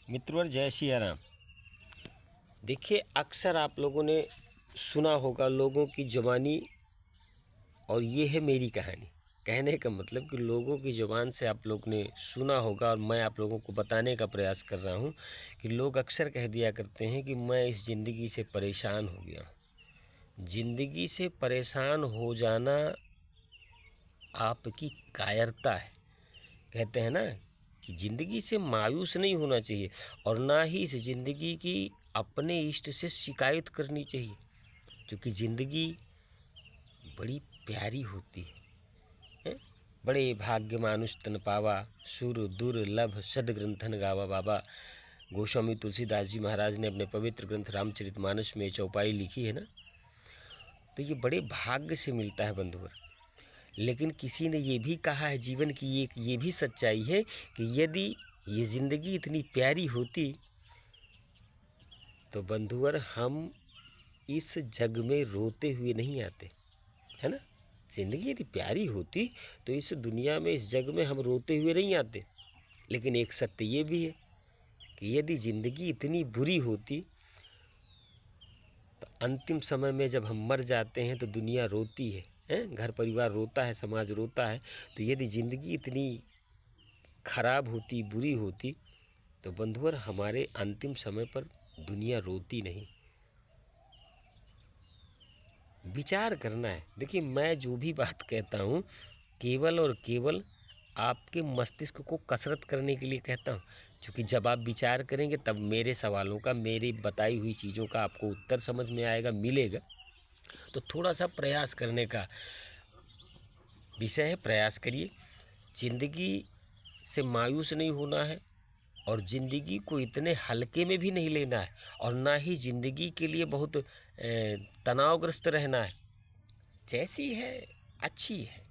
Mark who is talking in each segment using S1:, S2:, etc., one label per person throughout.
S1: मित्रों और जय सिया राम। देखिए, अक्सर आप लोगों ने सुना होगा लोगों की ज़ुबानी, और ये है मेरी कहानी। कहने का मतलब कि लोगों की ज़ुबान से आप लोग ने सुना होगा, और मैं आप लोगों को बताने का प्रयास कर रहा हूँ कि लोग अक्सर कह दिया करते हैं कि मैं इस ज़िंदगी से परेशान हो गया हूँ। ज़िंदगी से परेशान हो जाना आपकी कायरता है। कहते हैं ना कि ज़िंदगी से मायूस नहीं होना चाहिए, और ना ही इस ज़िंदगी की अपने इष्ट से शिकायत करनी चाहिए, क्योंकि ज़िंदगी बड़ी प्यारी होती है। बड़े भाग्य मानुष तन पावा, सुर दुर्लभ सदग्रंथन गावा। बाबा गोस्वामी तुलसीदास जी महाराज ने अपने पवित्र ग्रंथ रामचरितमानस में चौपाई लिखी है ना, तो ये बड़े भाग्य से मिलता है बंधुवर। लेकिन किसी ने ये भी कहा है, जीवन की एक ये भी सच्चाई है कि यदि ये ज़िंदगी इतनी प्यारी होती तो बंधुवर हम इस जग में रोते हुए नहीं आते, है ना। ज़िंदगी यदि प्यारी होती तो इस दुनिया में, इस जग में हम रोते हुए नहीं आते। लेकिन एक सत्य ये भी है कि यदि ज़िंदगी इतनी बुरी होती तो अंतिम समय में जब हम मर जाते हैं तो दुनिया रोती है, घर परिवार रोता है, समाज रोता है। तो यदि ज़िंदगी इतनी खराब होती, बुरी होती, तो बंधुवर हमारे अंतिम समय पर दुनिया रोती नहीं। विचार करना है। देखिए, मैं जो भी बात कहता हूँ केवल और केवल आपके मस्तिष्क को कसरत करने के लिए कहता हूँ, क्योंकि जब आप विचार करेंगे तब मेरे सवालों का, मेरी बताई हुई चीज़ों का आपको उत्तर समझ में आएगा, मिलेगा। तो थोड़ा सा प्रयास करने का विषय है, प्रयास करिए। ज़िंदगी से मायूस नहीं होना है, और ज़िंदगी को इतने हल्के में भी नहीं लेना है, और ना ही ज़िंदगी के लिए बहुत तनावग्रस्त रहना है। जैसी है अच्छी है,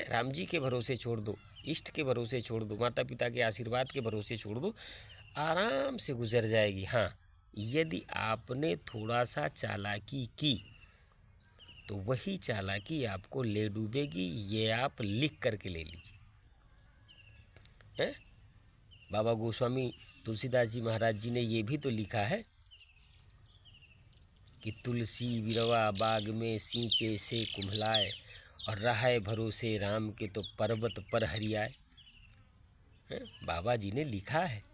S1: राम जी के भरोसे छोड़ दो, इष्ट के भरोसे छोड़ दो, माता पिता के आशीर्वाद के भरोसे छोड़ दो, आराम से गुजर जाएगी। हाँ, यदि आपने थोड़ा सा चालाकी की तो वही चालाकी आपको ले डूबेगी। ये आप लिख करके ले लीजिए। हैं, बाबा गोस्वामी तुलसीदास जी महाराज जी ने ये भी तो लिखा है कि तुलसी बिरवा बाग में सींचे से कुम्भलाए, और रहाए भरोसे राम के तो पर्वत पर हरियाए। बाबा जी ने लिखा है।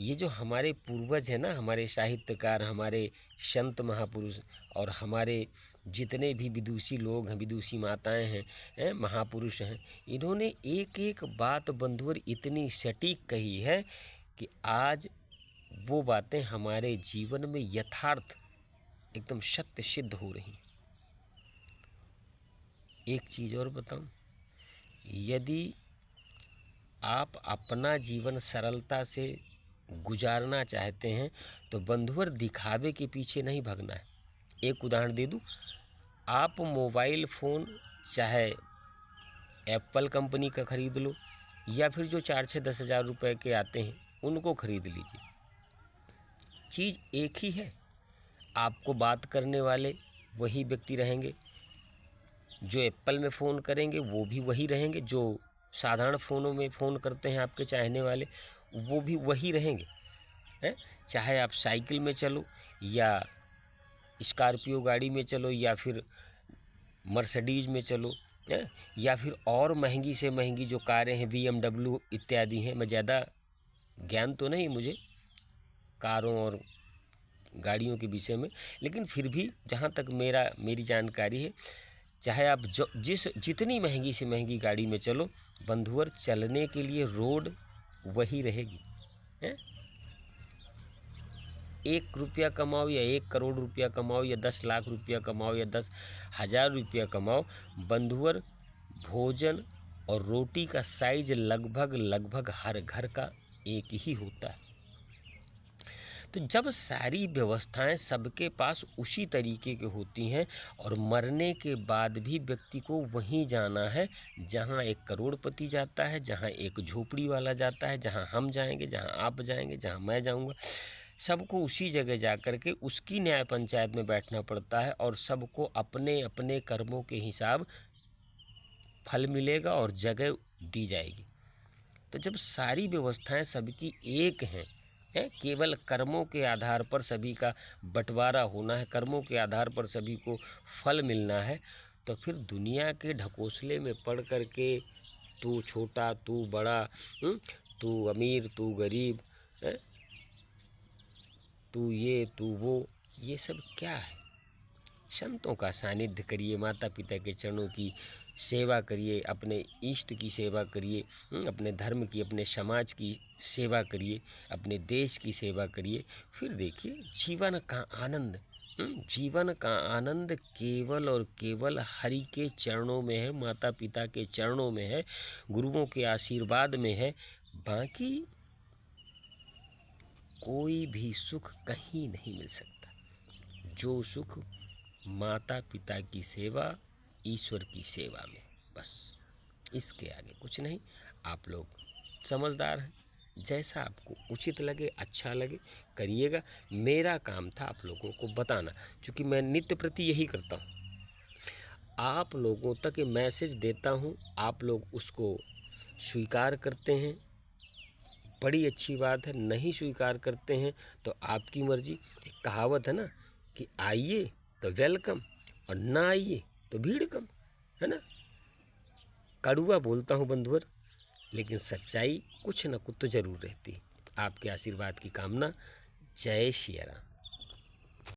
S1: ये जो हमारे पूर्वज हैं ना, हमारे साहित्यकार, हमारे संत महापुरुष, और हमारे जितने भी विदुषी लोग हैं, विदुषी माताएं हैं, महापुरुष हैं, इन्होंने एक एक बात बंधुवर इतनी सटीक कही है कि आज वो बातें हमारे जीवन में यथार्थ एकदम सत्य सिद्ध हो रही। एक चीज़ और बताऊं, यदि आप अपना जीवन सरलता से गुजारना चाहते हैं तो बंधुवर दिखावे के पीछे नहीं भागना है। एक उदाहरण दे दूं, आप मोबाइल फ़ोन चाहे एप्पल कंपनी का ख़रीद लो, या फिर जो 4-6-10 हज़ार रुपये के आते हैं उनको ख़रीद लीजिए। चीज़ एक ही है। आपको बात करने वाले वही व्यक्ति रहेंगे, जो एप्पल में फ़ोन करेंगे वो भी वही रहेंगे, जो साधारण फ़ोनों में फ़ोन करते हैं आपके चाहने वाले वो भी वही रहेंगे। हैं, चाहे आप साइकिल में चलो, या स्कॉर्पियो गाड़ी में चलो, या फिर मर्सिडीज़ में चलो, या फिर और महंगी से महंगी जो कारें हैं, BMW इत्यादि हैं। मैं ज़्यादा ज्ञान तो नहीं मुझे कारों और गाड़ियों के विषय में, लेकिन फिर भी जहाँ तक मेरी जानकारी है, चाहे आप जितनी महंगी से महंगी गाड़ी में चलो, बंधुवर चलने के लिए रोड वही रहेगी। हैं, 1 रुपया कमाओ या 1 करोड़ रुपया कमाओ, या 10 लाख रुपया कमाओ, या 10,000 रुपया कमाओ, बंधुवर भोजन और रोटी का साइज लगभग हर घर का एक ही होता है। तो जब सारी व्यवस्थाएं सबके पास उसी तरीके की होती हैं, और मरने के बाद भी व्यक्ति को वहीं जाना है जहां एक करोड़पति जाता है, जहां एक झोपड़ी वाला जाता है, जहां हम जाएंगे, जहां आप जाएंगे, जहां मैं जाऊंगा, सबको उसी जगह जा कर के उसकी न्याय पंचायत में बैठना पड़ता है, और सबको अपने अपने कर्मों के हिसाब फल मिलेगा और जगह दी जाएगी। तो जब सारी व्यवस्थाएं सबकी एक हैं, है, केवल कर्मों के आधार पर सभी का बंटवारा होना है, कर्मों के आधार पर सभी को फल मिलना है, तो फिर दुनिया के ढकोसले में पड़ कर के तू छोटा, तू बड़ा, तू अमीर, तू गरीब, है, तू ये, तू वो, ये सब क्या है? संतों का सानिध्य करिए, माता पिता के चरणों की सेवा करिए, अपने इष्ट की सेवा करिए, अपने धर्म की, अपने समाज की सेवा करिए, अपने देश की सेवा करिए। फिर देखिए जीवन का आनंद, जीवन का आनंद केवल और केवल हरि के चरणों में है, माता पिता के चरणों में है, गुरुओं के आशीर्वाद में है। बाकी कोई भी सुख कहीं नहीं मिल सकता। जो सुख माता पिता की सेवा, ईश्वर की सेवा में, बस इसके आगे कुछ नहीं। आप लोग समझदार हैं, जैसा आपको उचित लगे, अच्छा लगे, करिएगा। मेरा काम था आप लोगों को बताना, क्योंकि मैं नित्य प्रति यही करता हूँ, आप लोगों तक ये मैसेज देता हूँ, आप लोग उसको स्वीकार करते हैं, बड़ी अच्छी बात है। नहीं स्वीकार करते हैं तो आपकी मर्जी। एक कहावत है ना कि आइए तो वेलकम और ना आइए तो भीड़ कम, है ना। कड़ुआ बोलता हूँ बंधुवर, लेकिन सच्चाई कुछ न कुछ तो जरूर रहती है। आपके आशीर्वाद की कामना। जय श्री राम।